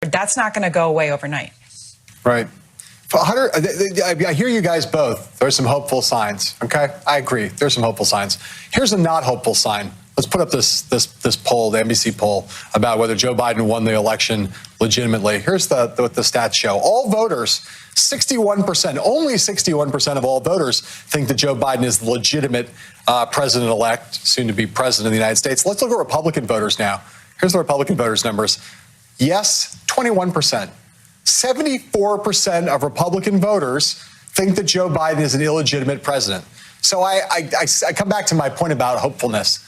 That's not going to go away overnight. Right. Hunter, I hear you guys both. There's some hopeful signs. Okay, I agree. There's some hopeful signs. Here's a not hopeful sign. Let's put up this poll, the NBC poll, about whether Joe Biden won the election legitimately. Here's what the stats show. All voters, 61%, only 61% of all voters think that Joe Biden is the legitimate president-elect, soon to be president of the United States. Let's look at Republican voters now. Here's the Republican voters numbers. Yes, 21%. 74% of Republican voters think that Joe Biden is an illegitimate president. So I come back to my point about hopefulness.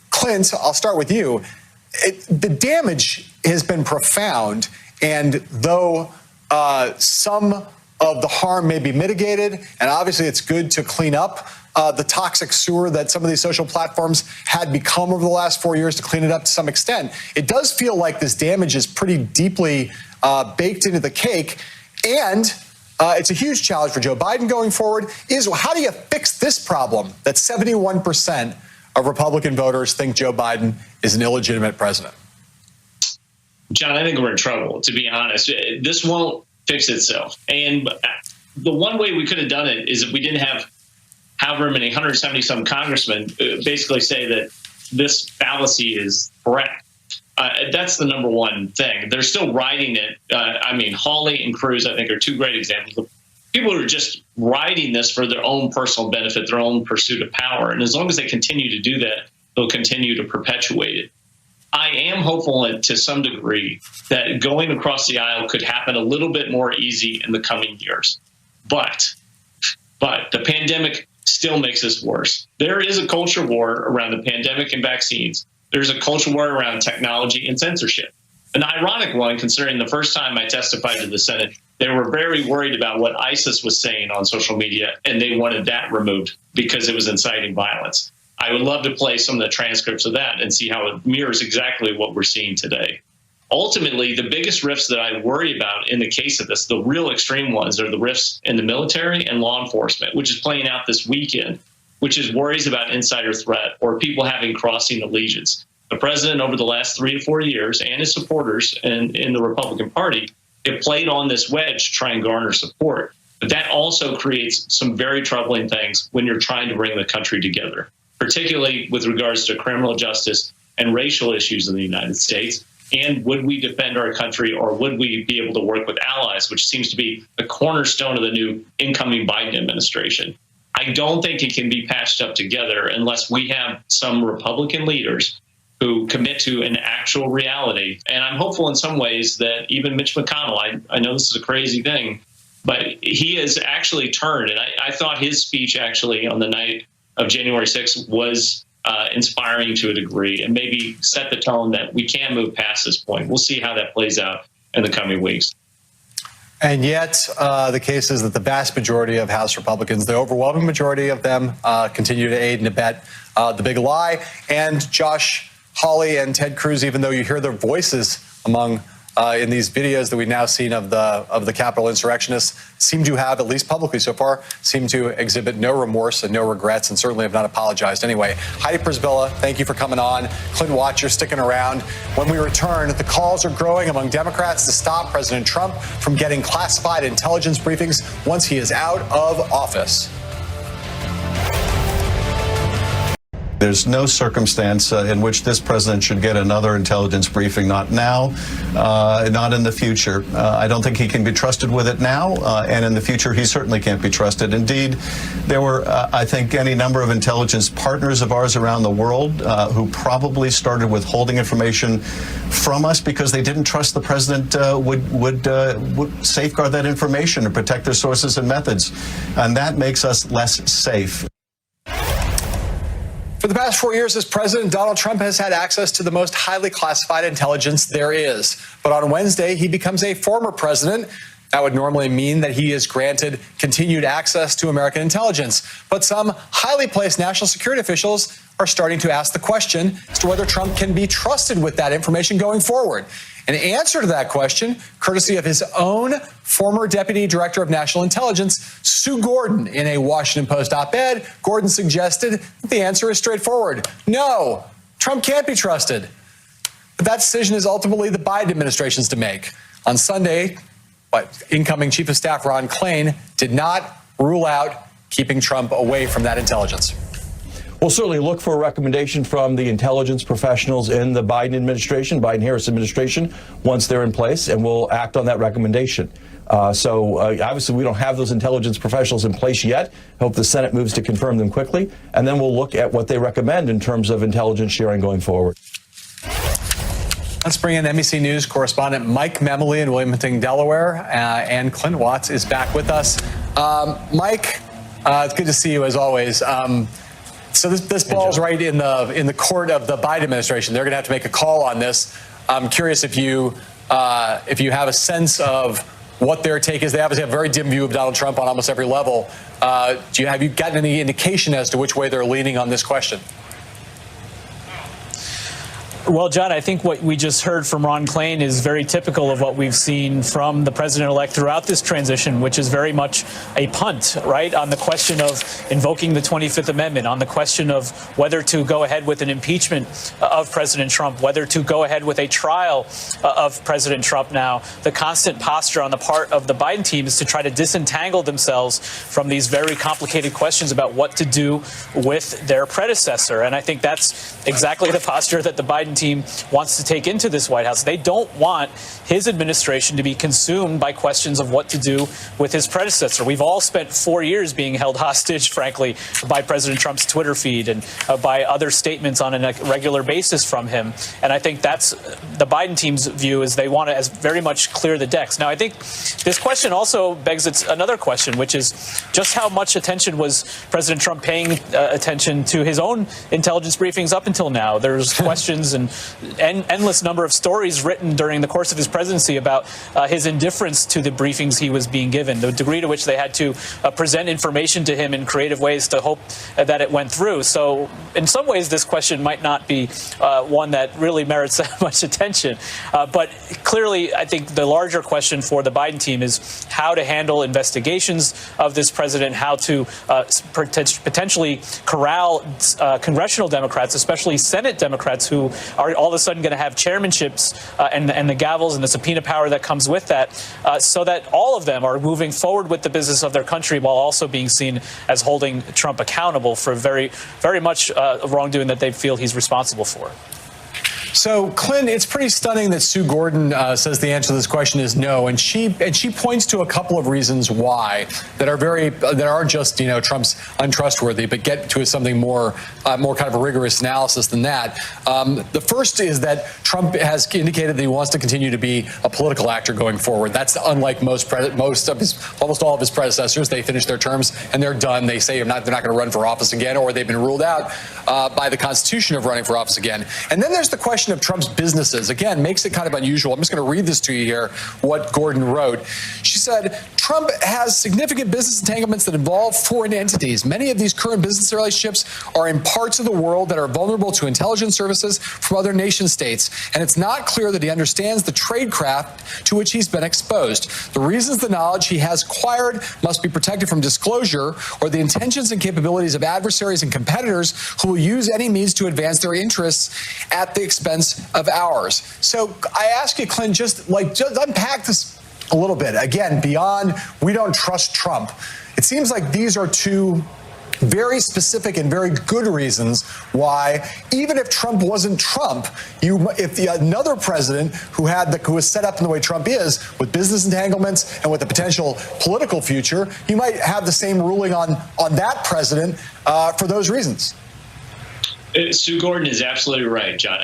Clint, I'll start with you. The damage has been profound, and though some of the harm may be mitigated, and obviously it's good to clean up the toxic sewer that some of these social platforms had become over the last 4 years, to clean it up to some extent, it does feel like this damage is pretty deeply baked into the cake, and it's a huge challenge for Joe Biden going forward. How do you fix this problem that 71% of Republican voters think Joe Biden is an illegitimate president? John, I think we're in trouble, to be honest. This won't fix itself. And the one way we could have done it is if we didn't have however many 170-some congressmen basically say that this fallacy is correct. That's the number one thing. They're still writing it. I mean, Hawley and Cruz, I think, are two great examples of people who are just writing this for their own personal benefit, their own pursuit of power. And as long as they continue to do that, they'll continue to perpetuate it. I am hopeful to some degree that going across the aisle could happen a little bit more easy in the coming years. But the pandemic still makes this worse. There is a culture war around the pandemic and vaccines. There's a culture war around technology and censorship. An ironic one, considering the first time I testified to the Senate, they were very worried about what ISIS was saying on social media, and they wanted that removed because it was inciting violence. I would love to play some of the transcripts of that and see how it mirrors exactly what we're seeing today. Ultimately, the biggest rifts that I worry about in the case of this, the real extreme ones, are the rifts in the military and law enforcement, which is playing out this weekend, which is worries about insider threat or people having crossing allegiance. The president over the last 3 to 4 years and his supporters in the Republican Party have played on this wedge to try and garner support. But that also creates some very troubling things when you're trying to bring the country together, particularly with regards to criminal justice and racial issues in the United States. And would we defend our country, or would we be able to work with allies, which seems to be the cornerstone of the new incoming Biden administration? I don't think it can be patched up together unless we have some Republican leaders who commit to an actual reality. And I'm hopeful in some ways that even Mitch McConnell, I know this is a crazy thing, but he has actually turned. And I thought his speech actually on the night of January 6th was inspiring to a degree, and maybe set the tone that we can move past this point. We'll see how that plays out in the coming weeks. And yet, the case is that the vast majority of House Republicans, the overwhelming majority of them, continue to aid and abet the big lie. And Josh Hawley and Ted Cruz, even though you hear their voices among in these videos that we've now seen of the Capitol insurrectionists, seem to have, at least publicly so far, seem to exhibit no remorse and no regrets, and certainly have not apologized anyway. Heidi Przybyla, thank you for coming on. Clint Watts, you're sticking around. When we return, the calls are growing among Democrats to stop President Trump from getting classified intelligence briefings once he is out of office. There's no circumstance in which this president should get another intelligence briefing, not now, not in the future. I don't think he can be trusted with it now, and in the future he certainly can't be trusted. Indeed, there were, I think, any number of intelligence partners of ours around the world who probably started withholding information from us because they didn't trust the president would safeguard that information and protect their sources and methods, and that makes us less safe. For the past 4 years as president, Donald Trump has had access to the most highly classified intelligence there is. But on Wednesday, he becomes a former president. That would normally mean that he is granted continued access to American intelligence. But some highly placed national security officials are starting to ask the question as to whether Trump can be trusted with that information going forward. An answer to that question, courtesy of his own former Deputy Director of National Intelligence, Sue Gordon, in a Washington Post op-ed. Gordon suggested that the answer is straightforward. No, Trump can't be trusted. But But that decision is ultimately the Biden administration's to make. On Sunday, incoming Chief of Staff Ron Klain did not rule out keeping Trump away from that intelligence. We'll certainly look for a recommendation from the intelligence professionals in the Biden administration, Biden-Harris administration, once they're in place, and we'll act on that recommendation. Obviously, we don't have those intelligence professionals in place yet. Hope the Senate moves to confirm them quickly, and then we'll look at what they recommend in terms of intelligence sharing going forward. Let's bring in NBC News correspondent Mike Memoli in Wilmington, Delaware, and Clint Watts is back with us. Mike, it's good to see you as always. So this ball's right in the court of the Biden administration. They're going to have to make a call on this. I'm curious if you have a sense of what their take is. They obviously have a very dim view of Donald Trump on almost every level. Have you gotten any indication as to which way they're leaning on this question? Well, John, I think what we just heard from Ron Klain is very typical of what we've seen from the president-elect throughout this transition, which is very much a punt, right, on the question of invoking the 25th Amendment, on the question of whether to go ahead with an impeachment of President Trump, whether to go ahead with a trial of President Trump now. The constant posture on the part of the Biden team is to try to disentangle themselves from these very complicated questions about what to do with their predecessor. And I think that's exactly the posture that the Biden team wants to take into this White House. They don't want his administration to be consumed by questions of what to do with his predecessor. We've all spent 4 years being held hostage, frankly, by President Trump's Twitter feed and by other statements on a regular basis from him. And I think that's the Biden team's view, is they want to very much clear the decks. Now, I think this question also begs another question, which is just how much attention was President Trump paying attention to his own intelligence briefings up until now? There's questions and endless number of stories written during the course of his presidency about his indifference to the briefings he was being given, the degree to which they had to present information to him in creative ways to hope that it went through. So in some ways, this question might not be one that really merits that much attention. But clearly, I think the larger question for the Biden team is how to handle investigations of this president, how to potentially corral congressional Democrats, especially Senate Democrats, who are all of a sudden going to have chairmanships and the gavels and the subpoena power that comes with that, so that all of them are moving forward with the business of their country while also being seen as holding Trump accountable for very, very much wrongdoing that they feel he's responsible for. So, Clint, it's pretty stunning that Sue Gordon says the answer to this question is no, and she points to a couple of reasons why that are just Trump's untrustworthy, but get to something more kind of a rigorous analysis than that. The first is that Trump has indicated that he wants to continue to be a political actor going forward. That's unlike almost all of his predecessors. They finish their terms and they're done. They say they're not going to run for office again, or they've been ruled out by the Constitution of running for office again. And then there's the question of Trump's businesses. Again, makes it kind of unusual. I'm just going to read this to you here, what Gordon wrote. She said, Trump has significant business entanglements that involve foreign entities. Many of these current business relationships are in parts of the world that are vulnerable to intelligence services from other nation states. And it's not clear that he understands the tradecraft to which he's been exposed. The reasons the knowledge he has acquired must be protected from disclosure, or the intentions and capabilities of adversaries and competitors who will use any means to advance their interests at the expense of ours. So I ask you, Clint, just unpack this a little bit. Again, beyond we don't trust Trump. It seems like these are two very specific and very good reasons why, even if Trump wasn't Trump, if another president who was set up in the way Trump is, with business entanglements and with a potential political future, you might have the same ruling on that president for those reasons. Sue Gordon is absolutely right, John.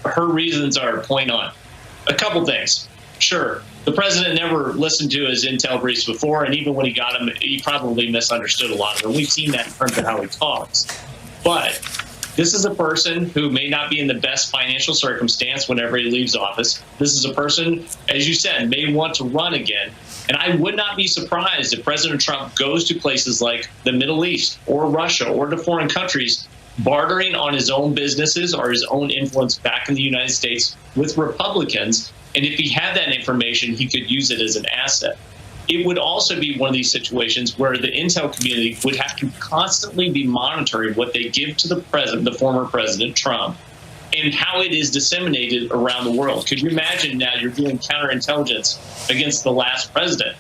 Her reasons are point on. A couple things. Sure, the president never listened to his intel briefs before, and even when he got them, he probably misunderstood a lot of them. We've seen that in terms of how he talks. But this is a person who may not be in the best financial circumstance whenever he leaves office. This is a person, as you said, may want to run again. And I would not be surprised if President Trump goes to places like the Middle East or Russia or to foreign countries, bartering on his own businesses or his own influence back in the United States with Republicans. And if he had that information, he could use it as an asset. It would also be one of these situations where the intel community would have to constantly be monitoring what they give to the president, the former President Trump, and how it is disseminated around the world. Could you imagine now you're doing counterintelligence against the last president?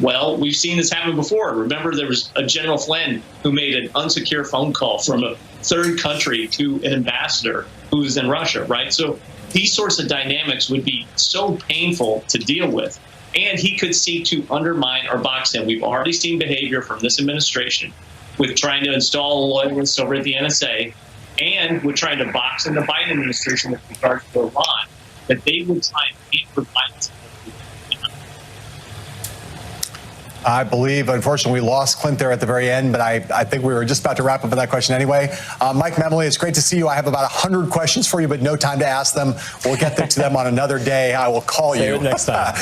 Well, we've seen this happen before. Remember, there was a General Flynn who made an unsecure phone call from a third country to an ambassador who was in Russia, right? So these sorts of dynamics would be so painful to deal with. And he could seek to undermine or box him. We've already seen behavior from this administration with trying to install loyalists over at the NSA, and with trying to box in the Biden administration with regard to Iran, that they would try and tamper Biden's. I believe, unfortunately, we lost Clint there at the very end, but I think we were just about to wrap up with that question anyway. Mike Memoli, it's great to see you. I have about 100 questions for you, but no time to ask them. We'll get to them on another day. I will call you next time.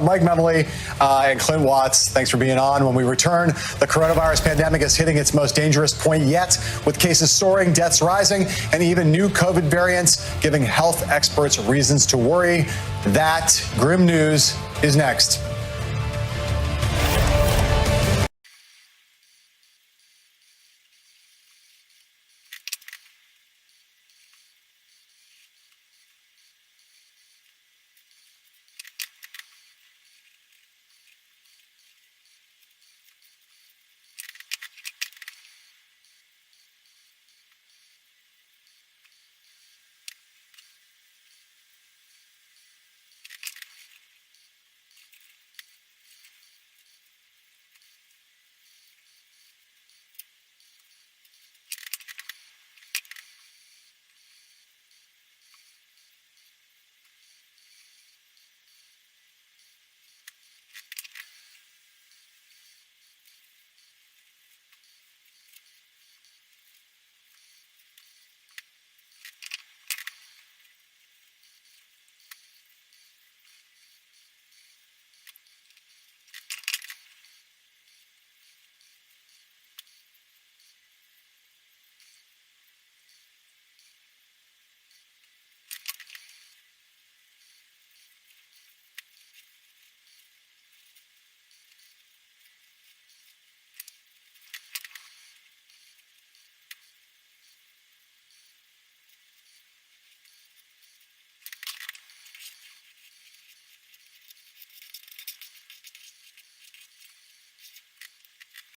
Mike Memoli and Clint Watts, thanks for being on. When we return, the coronavirus pandemic is hitting its most dangerous point yet, with cases soaring, deaths rising, and even new COVID variants giving health experts reasons to worry. That grim news is next.